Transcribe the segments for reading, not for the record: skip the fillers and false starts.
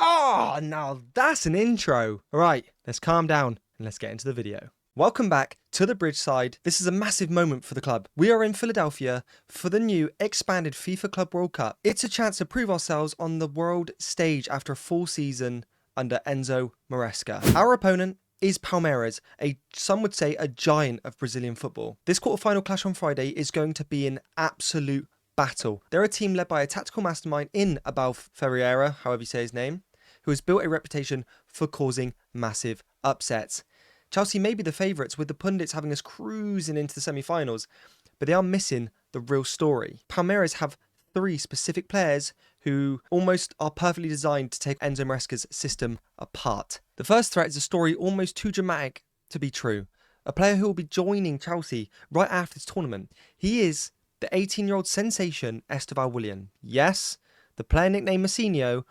Oh, now that's an intro. All right, let's calm down and let's get into the video. Welcome back to the bridge side. This is a massive moment for the club. We are in Philadelphia for the new expanded FIFA Club World Cup. It's a chance to prove ourselves on the world stage after a full season under Enzo Maresca. Our opponent is Palmeiras, some would say a giant of Brazilian football. This quarterfinal clash on Friday is going to be an absolute battle. They're a team led by a tactical mastermind in Abel Ferreira, however you say his name, who has built a reputation for causing massive upsets. Chelsea may be the favourites, with the pundits having us cruising into the semi-finals, but they are missing the real story. Palmeiras have three specific players who almost are perfectly designed to take Enzo Maresca's system apart. The first threat is a story almost too dramatic to be true. A player who will be joining Chelsea right after this tournament. He is the 18-year-old sensation Esti Willian. Yes, the player nicknamed Messinho,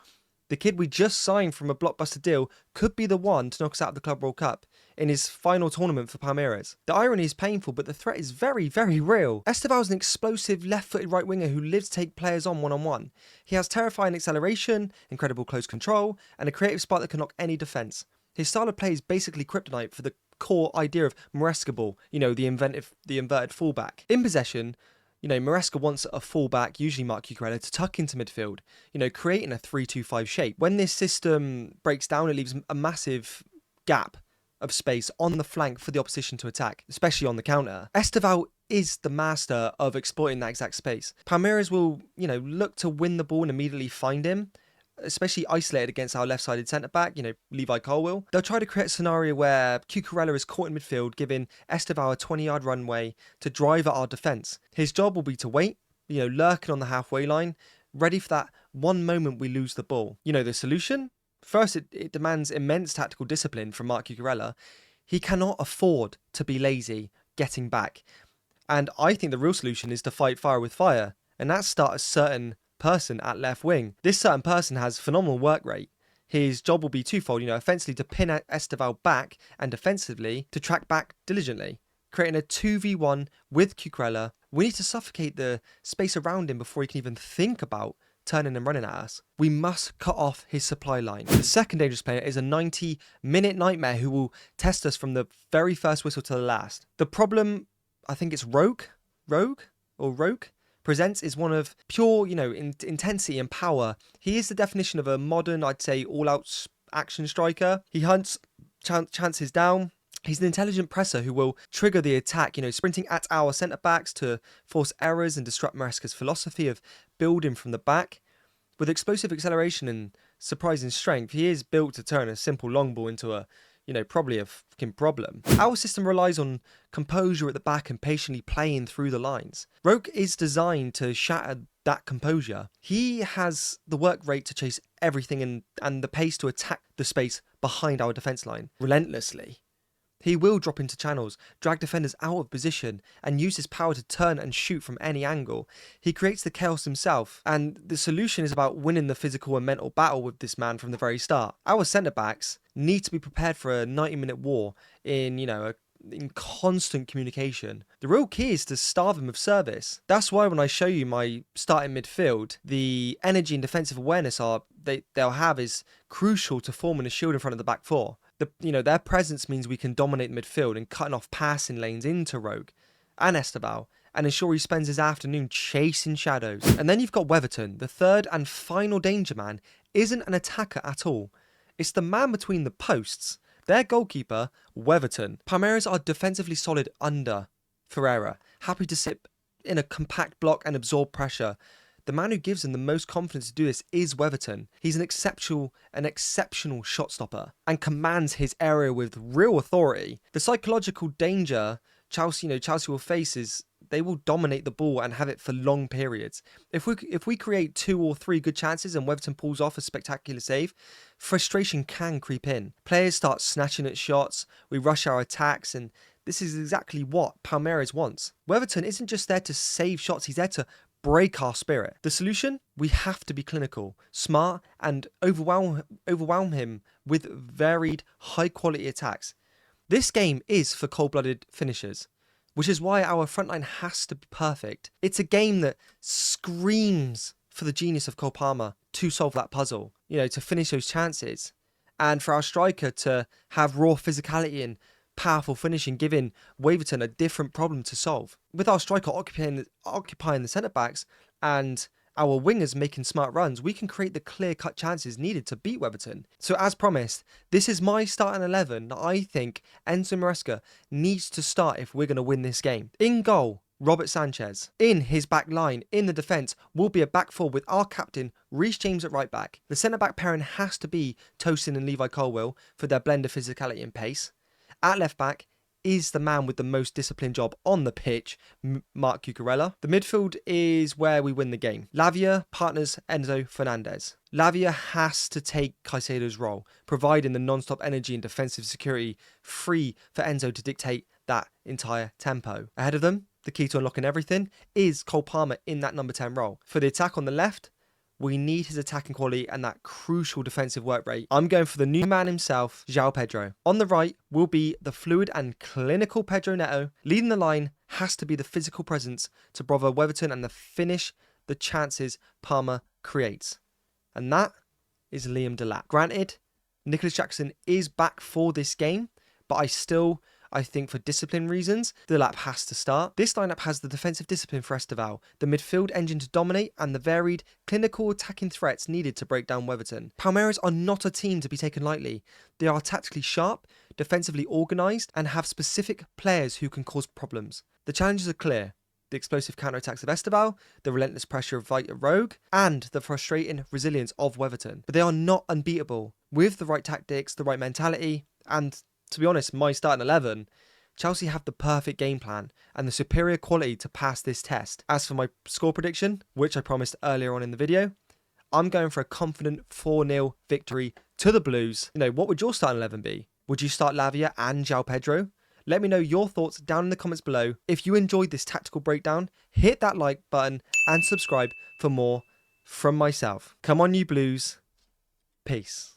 the kid we just signed from a blockbuster deal, could be the one to knock us out of the Club World Cup in his final tournament for Palmeiras. The irony is painful, but the threat is very, very real. Esti is an explosive left-footed right winger who lives to take players on one-on-one. He has terrifying acceleration, incredible close control, and a creative spark that can knock any defence. His style of play is basically kryptonite for the core idea of Maresca ball, the inverted fullback. In possession, Maresca wants a fullback, usually Marc Cucurella, to tuck into midfield, creating a 3-2-5 shape. When this system breaks down, it leaves a massive gap of space on the flank for the opposition to attack, especially on the counter. Esti is the master of exploiting that exact space. Palmeiras will, look to win the ball and immediately find him, especially isolated against our left-sided centre-back, Levi Colwill. They'll try to create a scenario where Cucurella is caught in midfield, giving Esti a 20-yard runway to drive at our defence. His job will be to wait, lurking on the halfway line, ready for that one moment we lose the ball. The solution? First, it demands immense tactical discipline from Marc Cucurella. He cannot afford to be lazy getting back. And I think the real solution is to fight fire with fire, and that's start a certain person at left wing. This certain person has phenomenal work rate. His job will be twofold, offensively to pin Esti back, and defensively to track back diligently, creating a 2v1 with Cucurella. We need to suffocate the space around him before he can even think about turning and running at us. We must cut off his supply line. The second dangerous player is a 90-minute nightmare who will test us from the very first whistle to the last. The problem, I think it's Rogue presents, is one of pure, intensity and power. He is the definition of a modern, I'd say, all-out action striker. He hunts chances down. He's an intelligent presser who will trigger the attack, sprinting at our centre-backs to force errors and disrupt Maresca's philosophy of building from the back. With explosive acceleration and surprising strength, he is built to turn a simple long ball into a, probably a fucking problem. Our system relies on composure at the back and patiently playing through the lines. Roque is designed to shatter that composure. He has the work rate to chase everything and the pace to attack the space behind our defence line relentlessly. He will drop into channels, drag defenders out of position, and use his power to turn and shoot from any angle. He creates the chaos himself, and the solution is about winning the physical and mental battle with this man from the very start. Our centre-backs need to be prepared for a 90-minute war in constant communication. The real key is to starve him of service. That's why when I show you my starting midfield, the energy and defensive awareness they'll have is crucial to forming a shield in front of the back four. Their presence means we can dominate the midfield and cutting off passing lanes into Rogue and Esti and ensure he spends his afternoon chasing shadows. And then you've got Weon, the third and final danger man, isn't an attacker at all. It's the man between the posts. Their goalkeeper, Weon. Palmeiras are defensively solid under Ferreira, happy to sit in a compact block and absorb pressure. The man who gives them the most confidence to do this is Weon. He's an exceptional shot stopper and commands his area with real authority. The psychological danger Chelsea will face is they will dominate the ball and have it for long periods. If we create 2 or 3 good chances and Weon pulls off a spectacular save, frustration can creep in. Players start snatching at shots, we rush our attacks, and this is exactly what Palmeiras wants. Weon isn't just there to save shots, he's there to break our spirit. The solution? We have to be clinical, smart, and overwhelm him with varied, high-quality attacks. This game is for cold-blooded finishers, which is why our frontline has to be perfect. It's a game that screams for the genius of Cole Palmer to solve that puzzle. to finish those chances. And for our striker to have raw physicality and powerful finishing, giving Waverton a different problem to solve. With our striker occupying the centre-backs and our wingers making smart runs, we can create the clear-cut chances needed to beat Weverton. So as promised, this is my starting 11 that I think Enzo Maresca needs to start if we're going to win this game. In goal, Robert Sanchez. In his back line, in the defence, will be a back four with our captain, Reece James at right back. The centre-back pairing has to be Tosin and Levi Colwill for their blend of physicality and pace. At left back is the man with the most disciplined job on the pitch, Marc Cucurella. The midfield is where we win the game. Lavia partners Enzo Fernandez. Lavia has to take Caicedo's role, providing the non-stop energy and defensive security free for Enzo to dictate that entire tempo. Ahead of them, the key to unlocking everything is Cole Palmer in that number 10 role. For the attack on the left, we need his attacking quality and that crucial defensive work rate. I'm going for the new man himself, João Pedro. On the right will be the fluid and clinical Pedro Neto. Leading the line has to be the physical presence to bother Weverton and the chances Palmer creates. And that is Liam Delap. Granted, Nicholas Jackson is back for this game, but I think for discipline reasons, Delap has to start. This lineup has the defensive discipline for Esteval, the midfield engine to dominate, and the varied clinical attacking threats needed to break down Weverton. Palmeiras are not a team to be taken lightly. They are tactically sharp, defensively organised, and have specific players who can cause problems. The challenges are clear. The explosive counterattacks of Esteval, the relentless pressure of Vita Rogue, and the frustrating resilience of Weverton. But they are not unbeatable. With the right tactics, the right mentality, and to be honest, my starting 11, Chelsea have the perfect game plan and the superior quality to pass this test. As for my score prediction, which I promised earlier on in the video, I'm going for a confident 4-0 victory to the Blues. What would your starting 11 be? Would you start Lavia and João Pedro? Let me know your thoughts down in the comments below. If you enjoyed this tactical breakdown, hit that like button and subscribe for more from myself. Come on, you Blues. Peace.